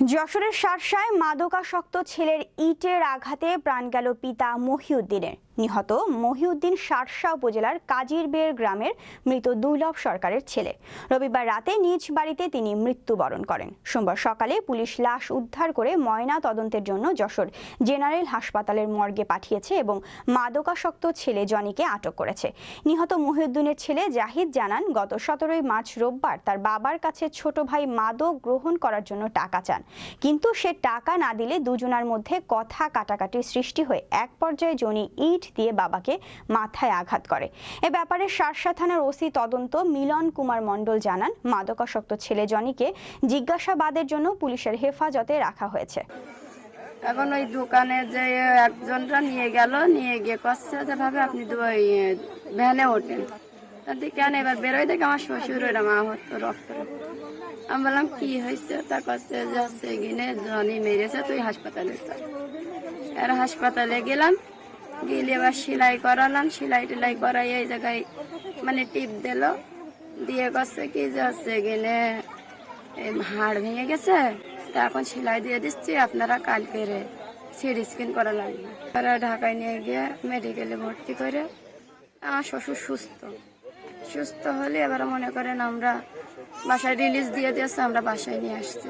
যশোরের শার্শায় মাদকাসক্ত ছেলের ইটের আঘাতে প্রাণ গেল পিতা মহিউদ্দিনের। নিহত মহিউদ্দিন শার্শা উপজেলার কাজিরবেড় গ্রামের মৃত দুর্লভ সরকারের ছেলে। রবিবার রাতে নিজ বাড়িতে তিনি মৃত্যুবরণ করেন। সোমবার সকালে পুলিশ লাশ উদ্ধার করে ময়না তদন্তের জন্য যশোর জেনারেল হাসপাতালের মর্গে পাঠিয়েছে এবং মাদকাসক্ত ছেলে জনিকে আটক করেছে। নিহত মহিউদ্দিনের ছেলে জাহিদ জানান, গত 17 মার্চ রোববার তার বাবার কাছে ছোট ভাই মাদক গ্রহণ করার জন্য টাকা চান, কিন্তু সে টাকা না দিলে দুজনের মধ্যে কথা কাটাকাটির সৃষ্টি হয়ে এক পর্যায়ে জনি ইট দিয়ে বাবাকে মাথায় আঘাত করে। এ ব্যাপারে শার্শা থানার ওসি তদন্ত মিলন কুমার মণ্ডল জানান, মাদকাসক্ত ছেলে জনিকে জিজ্ঞাসাবাদের জন্য পুলিশের হেফাজতে রাখা হয়েছে। এখন ওই দোকানে যে একজনরা নিয়ে গিয়ে কচ্ছে যে ভাবে আপনি ভ্যানে ওঠেন, কেন এবার বেরোয় দেখে আমার শ্বশুর ওরা মা হতো রক্ত। আমি বললাম কি হয়েছে, তা কাছে যাচ্ছে গিনে জনি মেরেছে, তুই হাসপাতালে চল। আর হাসপাতালে গেলাম, গেলে এবার সেলাই করালাম, সেলাই টেলাই করাই এই জায়গায় মানে টিপ দিল, দিয়ে করছে কি যাচ্ছে গিনে হাড় ভেঙে গেছে, তা এখন সেলাই দিয়ে দিচ্ছি, আপনারা কালকে সিটি স্ক্যান করা লাগবে। তারা ঢাকায় নিয়ে গিয়ে মেডিকেলে ভর্তি করে আমার শ্বশুর সুস্থ হলে এবার মনে করেন আমরা বাসায় রিলিজ দিয়ে দিয়েছে, আমরা বাসায় নিয়ে আসছি।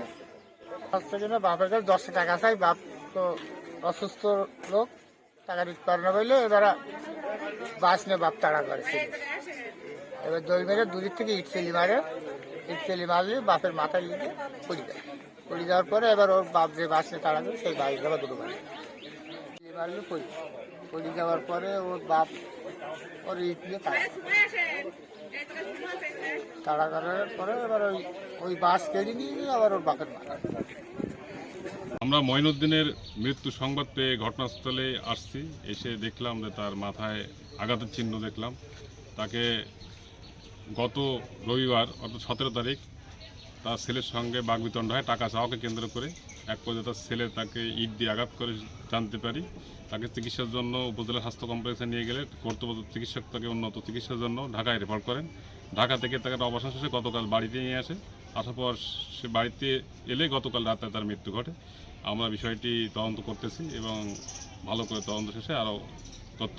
বাপের কাছে 10 টাকা চাই, বাপ তো অসুস্থ লোক, টাকা দিতে পারে না বললে এবার বাস নিয়ে বাপ তাড়া করেছে। এবার দই মেরে দুদিক থেকে ইট ফেলি মারলে বাপের মাথায় লিখে পড়ে যাওয়ার পরে এবার ওর বাপ যে বাস নিয়ে তাড়া করে সেই বাইক যাবার দুটো মারে মারলে পড়ে যাওয়ার পরে ওর বাপ ওর ইট নিয়ে তাড়া করার পরে এবার ওই বাস কেড়ে নিয়ে গিয়ে আবার ওর বাপের মাথা। আমরা মঈনুদ্দিনের মৃত্যু সংবাদ পেয়ে ঘটনাস্থলে আসছি, এসে দেখলাম যে তার মাথায় আঘাতের চিহ্ন দেখলাম। তাকে গত রবিবার অর্থাৎ 17 তারিখ তার ছেলের সঙ্গে বাগবিতণ্ড হয় টাকা চাওয়াকে কেন্দ্র করে। এক পর্যায়ে তার ছেলে তাকে ইট দিয়ে আঘাত করে জানতে পারি। তাকে চিকিৎসার জন্য উপজেলা স্বাস্থ্য কমপ্লেক্সে নিয়ে গেলে কর্তব্যরত চিকিৎসক তাকে উন্নত চিকিৎসার জন্য ঢাকায় রেফার করেন। ঢাকা থেকে তাকে অবসান শেষে গতকাল বাড়িতে নিয়ে আসে। আসার পর সে বাড়িতে এলে গতকাল রাতে তার মৃত্যু ঘটে। আমরা বিষয়টি তদন্ত করতেছি এবং ভালো করে তদন্ত শেষে আরও তথ্য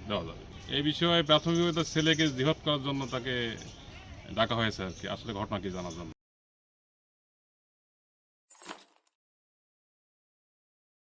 দেওয়া যাবে। এই বিষয়ে প্রাথমিকভাবে তার ছেলেকে জিহাদ করার জন্য তাকে ডাকা হয়েছে আর কি, আসলে ঘটনা কি জানার জন্য।